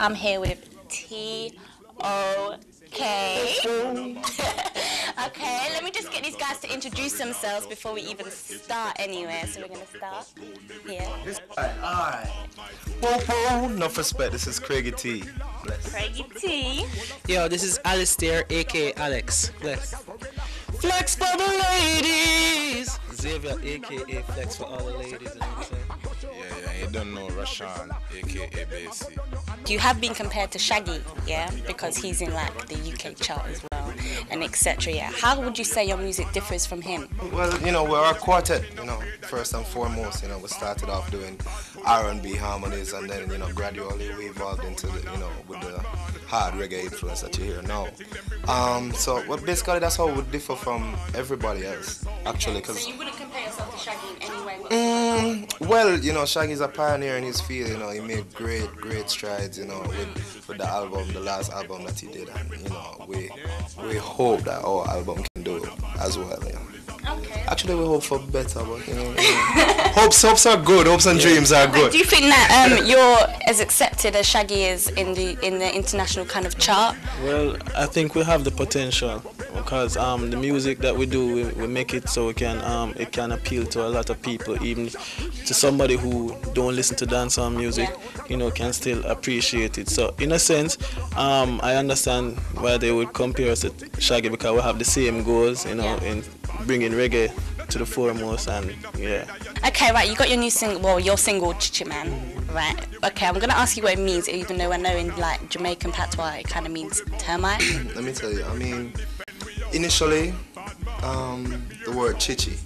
I'm here with T.O.K. Okay, let me just get these guys to introduce themselves before we even start anywhere. So we're going to start here. Alright. Whoa, whoa, enough respect. This is Craigie T. Bless. Craigie T. Yo, this is Alistair, aka Alex. Bless. Flex for the ladies! Xavier, aka Flex for all the ladies. You know what I'm saying? Yeah, you don't know Rashan, aka Basie. You have been compared to Shaggy, yeah, because he's in like the UK chart as well, and etc. Yeah, how would you say your music differs from him? Well, we're a quartet, first and foremost. We started off doing R&B harmonies, and then, gradually we evolved into with the hard reggae influence that you hear now. Well, basically that's how we would differ from everybody else, actually. So you wouldn't compare yourself to Shaggy in any way Well, Shaggy's a pioneer in his field. He made great strides, with the album, the last album that he did, and we hope that our album can do as well. Yeah. Okay. Actually, we hope for better, but hopes are good. Hopes and dreams are good. Do you think that you're as accepted as Shaggy is in the international kind of chart? Well, I think we have the potential because the music that we do, we make it so it can appeal to a lot of people, even to somebody who don't listen to dancehall music, can still appreciate it. So in a sense, I understand why they would compare us to Shaggy because we have the same goals, in bringing reggae to the foremost, and yeah. Okay, right, you got your new single, well, your single Chichiman, right? Okay, I'm gonna ask you what it means, even though I know in like Jamaican patois it kind of means termite. Let me tell you, initially, the word chichi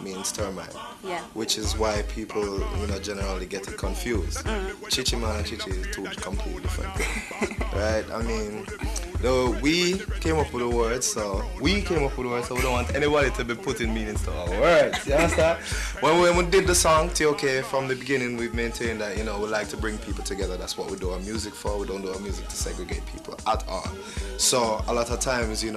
means termite. Yeah. Which is why people, generally get it confused. Chichiman and chichi is two completely different things, right? Though we came up with the words, so we don't want anybody to be putting meanings to our words. You understand? When we did the song T.O.K, from the beginning, we've maintained that, we like to bring people together. That's what we do our music for. We don't do our music to segregate people at all. So a lot of times, we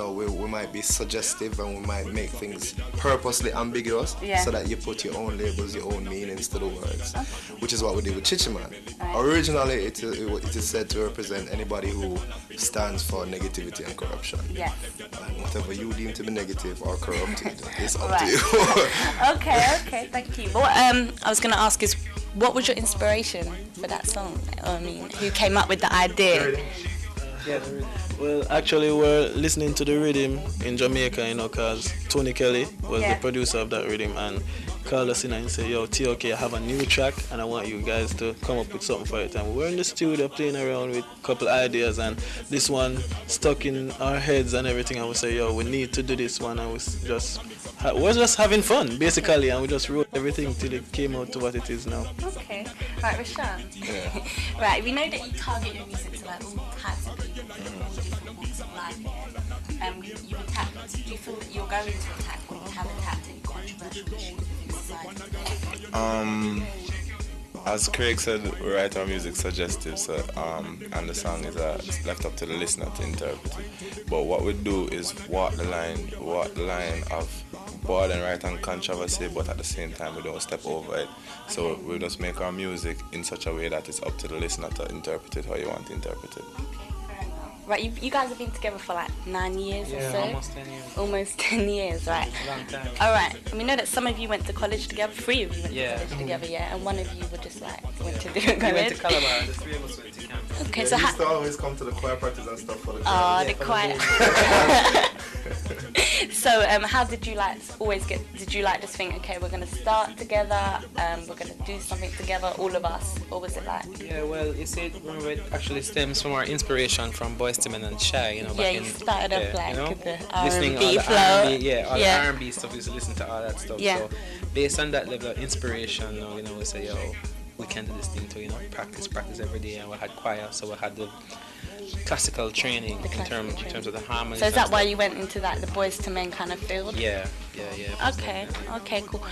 might be suggestive and we might make things purposely ambiguous so that you put your own labels, your own meanings to the words, which is what we did with Chichiman. Originally, it is said to represent anybody who stands for negativity and corruption. Yes. And whatever you deem to be negative or corrupted, it's up to you. Okay, thank you. What I was going to ask is, what was your inspiration for that song? Who came up with the idea? Yeah, the rhythm. Well, actually, we're listening to the rhythm in Jamaica, because Tony Kelly was the producer of that rhythm and called us in and said, yo, T.O.K, I have a new track and I want you guys to come up with something for it. And we were in the studio playing around with a couple ideas, and this one stuck in our heads and everything, and we said, yo, we need to do this one, and we was just having fun, basically, and we just wrote everything till it came out to what it is now. Okay. Right, Rashan. Yeah. Right, we know that you target your music to like all types of people, all different walks of life. Do you feel that you're going to attack, or you have attacked any controversial issues in society today? As Craig said, we write our music suggestive, so and the song is left up to the listener to interpret it. But what we do is walk the line of borderline right and controversy, but at the same time we don't step over it. So we just make our music in such a way that it's up to the listener to interpret it how you want to interpret it. Right, you guys have been together for like 9 years or so? Almost 10 years. Almost 10 years, right. It's a long time. Alright, we know that some of you went to college together, 3 of you went to college Mm-hmm. together, and one of you were just like, went to different We went college. to Calabar, the 3 of us went to camp. Okay, They so used to always come to the choir practice and stuff for the oh, choir. the choir. So, how did you did you just think, okay, we're going to start together, we're going to do something together, all of us, or was it like? Yeah, well, you see, it actually stems from our inspiration from Boyz II Men and Shy, back You in, started off like the listening R&B all the flow. R&B, all the R&B stuff, we used to listen to all that stuff. Yeah. So, based on that level of inspiration, we say, yo, we can do this thing too, practice every day, and we had choir, so we had the classical training in terms of the harmony. So is that why you went into the Boyz II Men kind of field? Yeah. Okay, cool.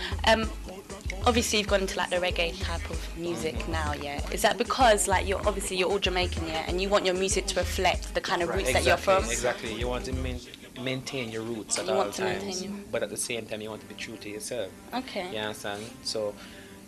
Obviously you've gone into like the reggae type of music now, yeah? Is that because like you're all Jamaican, yeah, and you want your music to reflect the kind of roots that you're from? Exactly. You want to maintain your roots at all times, but at the same time you want to be true to yourself. Okay. You understand? So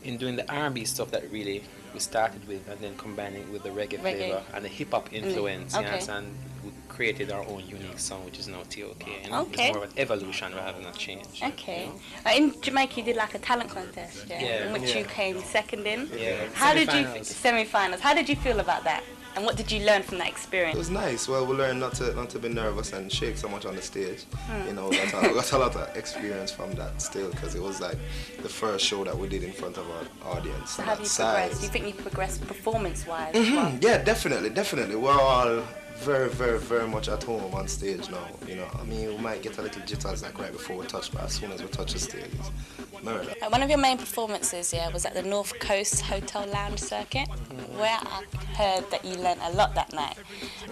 in doing the R&B stuff that really we started with, and then combining it with the reggae flavor and the hip hop influence, yes, and we created our own unique song, which is now T.O.K. You know? Okay. It's more of an evolution rather than a change. Okay. In Jamaica, you did like a talent contest, in which you came second in. Yeah. How did you semi-finals? How did you feel about that? And what did you learn from that experience? It was nice. Well, we learned not to be nervous and shake so much on the stage. You know, we got a lot of experience from that still, because it was like the first show that we did in front of our audience. So how have you progressed? Do you think you progressed performance-wise? Yeah, definitely. We're all very, very, very much at home on stage now. You know, I mean, we might get a little jitters like right before we touch, but as soon as we touch the stage, it's murder. One of your main performances, was at the North Coast Hotel Lounge circuit, where I heard that you learned a lot that night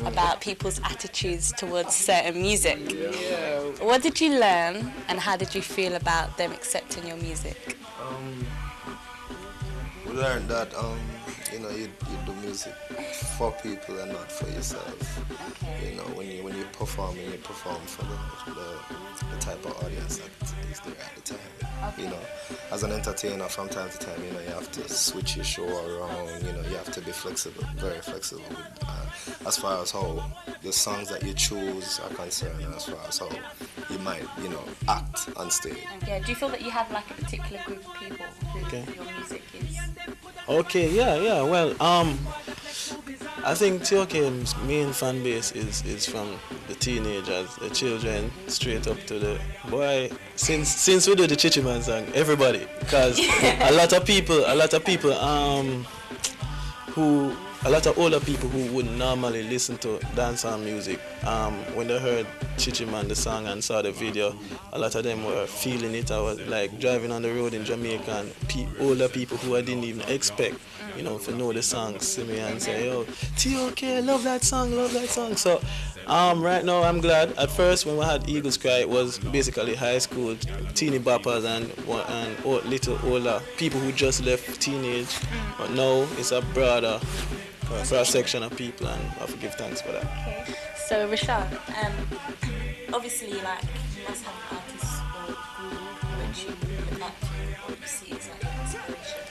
about people's attitudes towards certain music. Yeah. What did you learn, and how did you feel about them accepting your music? We learned that you know, you do music for people and not for yourself. Okay. You know, when you perform, you perform for the type of audience that is there at the time. Okay. You know, as an entertainer, from time to time, you know, you have to switch your show around. You know, you have to be flexible, very flexible with, as far as how the songs that you choose are concerned, and as far as how you might, you know, act on stage. Yeah. Do you feel that you have like a particular group of people who your music is? Okay, yeah. Well, I think T.O.K's main fan base is from the teenagers, the children, straight up to the boy. Since we do the Chichiman song, everybody, because a lot of people, a lot of older people who wouldn't normally listen to dancehall music, when they heard Chichiman, the song, and saw the video, a lot of them were feeling it. I was like driving on the road in Jamaica, and older people who I didn't even expect, you know, to know the song, see me and say, yo, T.O.K, love that song. So right now I'm glad. At first when we had Eagles Cry, it was basically high school teeny boppers and little older people who just left teenage, but now it's a broader section of people, and I have to give thanks for that. Okay. So Rashad, obviously, like, you must have an artist or group which you look up to or you see as like an inspiration.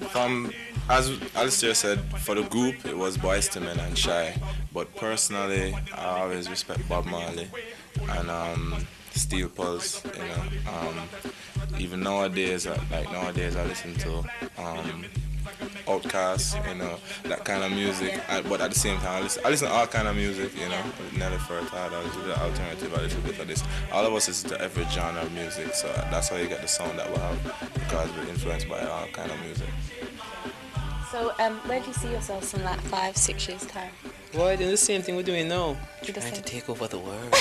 From, as Alistair said, for the group it was Boyz II Men and Shy, but personally I always respect Bob Marley and Steel Pulse. You know, even nowadays I listen to Outkast, you know, that kind of music. But at the same time, I listen to all kind of music, you know, Nelly Furtado, a little bit of alternative, a little bit of this. All of us listen to every genre of music, so that's how you get the sound that we have, because we're influenced by all kind of music. So where do you see yourselves in like 5-6 years time? Well, doing the same thing we're doing now. Trying to take over the world.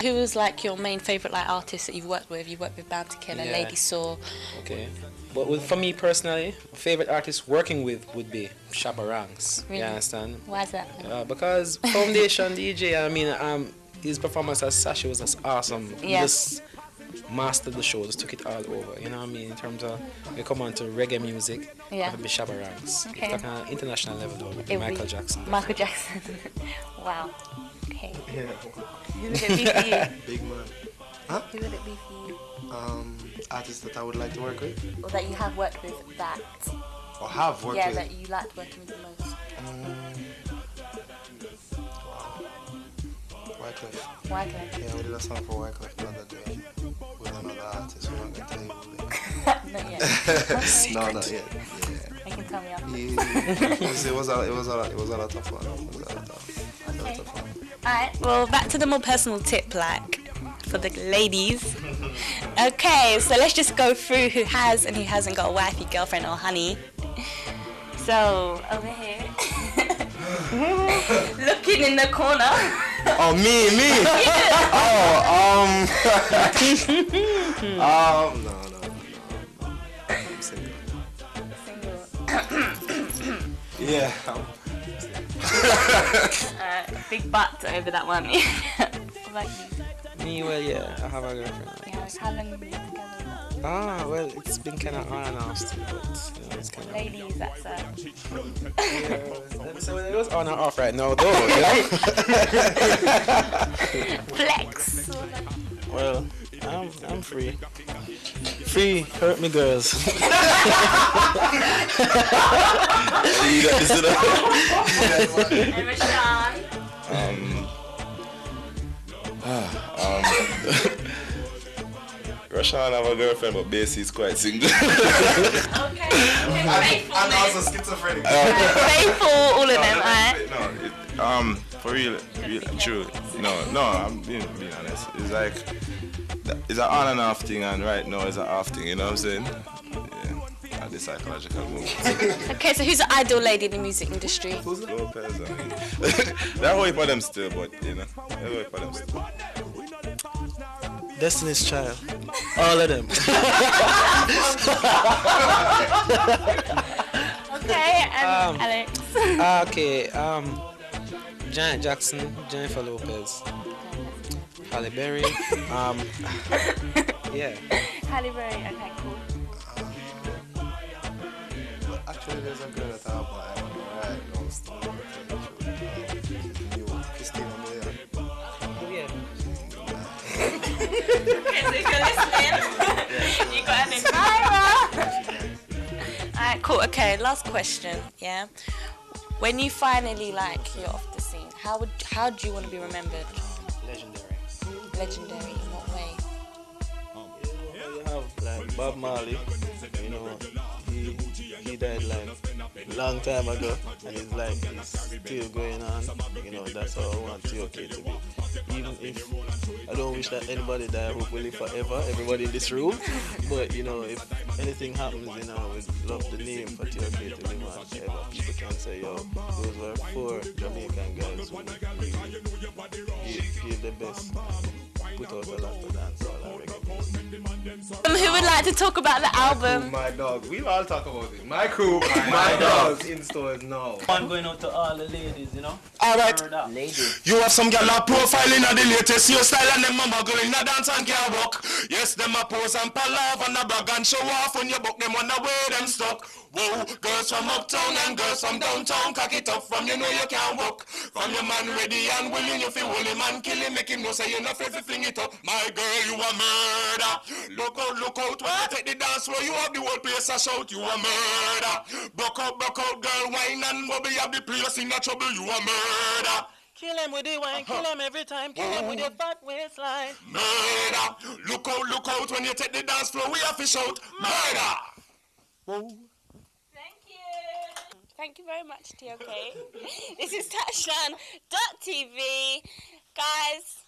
Who was like your main favourite like artist that you've worked with? You worked with Bounty Killer, Lady Saw. Okay. But for me personally, favorite artist working with would be Shabba Ranks. Really? You understand? Why is that? Because Foundation DJ, I mean, his performance as Sasha was just awesome. He just mastered the show, just took it all over. You know what I mean? In terms of, we come on to reggae music, it would be Shabba Ranks. Okay. It's like an international level though, with Michael Jackson. Michael Jackson. Wow. Okay. Yeah. Who would it be for you? Big man. Huh? Who would it be for you? Artists that I would like to work with. Or that you have worked with that? Or have worked with? Yeah, that you liked working with the most. Wyclef. Wyclef. Yeah, we did a song for Wyclef the other day with another artist. We're not going to tell you who they are. Not yet. No, not yet. Yeah. You can tell me after. Yeah. It was a lot of fun. Okay. Alright, well, back to the more personal tip, like, for the ladies. Okay, so let's just go through who has and who hasn't got a wifey, girlfriend, or honey. So, over here. Looking in the corner. Oh, me. Yeah. No. I'm single. Yeah. Big butt over that one. What about you? Me, well, yeah, I have a girlfriend. Yeah, how long have you been together? Well, it's been kind of on and off still, but you know, it's kind of. Ladies, that's So it was on and off right now, though. You know? flex. Well, I'm free. Free, hurt me girls. And Rashawn. Rashawn have a girlfriend, but Basie is quite single. Okay. Faithful. And also schizophrenic. Faithful, all of them, alright? No, for real, true. No, I'm being honest. It's like, it's an on and off thing, and right now it's an off thing, you know what I'm saying? Yeah, the psychological movement. Okay, so who's the ideal lady in the music industry? Lopez, I mean. They're hoping for them still, but, you know, they're hoping for them still. Destiny's Child. All of them. Okay, and Alex. Okay, Janet Jackson, Jennifer Lopez, Halle Berry, yeah. Halle Berry, okay, cool. Actually, there's a girl that I have my eye on right now. Still new Christina Milian. Yeah. Okay, so if you're listening, you got an admirer. Alright, cool. Okay, last question, yeah? When you finally, you're off the scene, how do you want to be remembered? Legendary. Legendary, in what way? You have Bob Marley, you know, he died long time ago, and it's still going on. You know, that's how I want T.O.K to be. Even if I don't wish that anybody die, I hope we live forever, everybody in this room. But you know, if anything happens, you know, we'd love the name for T.O.K to live on forever. People can say, yo, those were 4 Jamaican guys who gave the best, put out a lot of dancehall and reggae music. Who would like to talk about the album? My dog. We'll all talk about it. My crew, my dogs in stores now. I'm going out to all the ladies, you know. Alright, Ladies. you have some gal a profiling of the latest hairstyle and them a muggle in a dance and can't walk. Yes, them a pose and palaver and a brag and show off when you book them on the way them stuck. Whoa, girls from uptown and girls from downtown, cock it up from you know you can't walk. From your man ready and willing, you feel hold him and kill him, make him know say you're not afraid to fling it up. My girl, you a murder. Look out, when you take the dance floor, you have the whole place a shout, you a murder. Broke out, girl, wine and bubble, you have the place in a trouble, you a murder. Kill him with the wine, kill him every time, kill him with your fat waistline. Murder. Look out, when you take the dance floor, we have to shout, murder. Whoa. Thank you very much, T.O.K. This is Tashan.tv. Guys,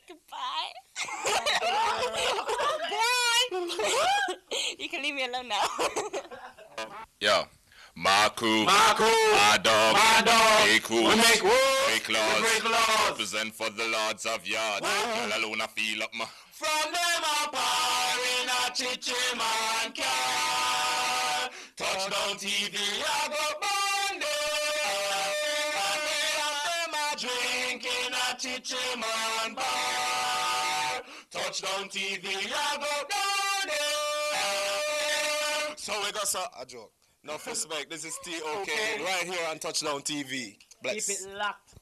goodbye. Bye. You can leave me alone now. Yo. My crew, my dog, hey crew, we make laws, represent for the lords of yard. Girl alone I feel up my. From them a bar in a Chichiman car. Touchdown TV, I go Monday. And them a drink in a Chichiman bar. Touchdown TV, I go down. So we got a joke. No respect, this is T.O.K. right here on Touchdown TV. Bless. Keep it locked.